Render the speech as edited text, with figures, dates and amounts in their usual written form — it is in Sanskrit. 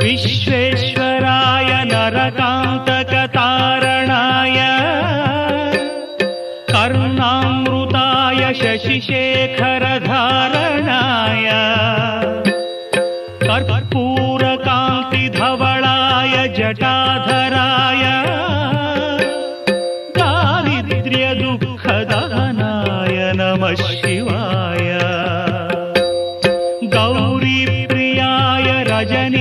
विश्वेश्वराय नरकान्तकतारणाय कर्णामृताय शशिशेखरधारणाय कर्पूरकान्तिधवलाय जटाधराय दारिद्र्यदुःखदहनाय नमः शिवाय गौरीप्रियाय रजनीशकलाधराय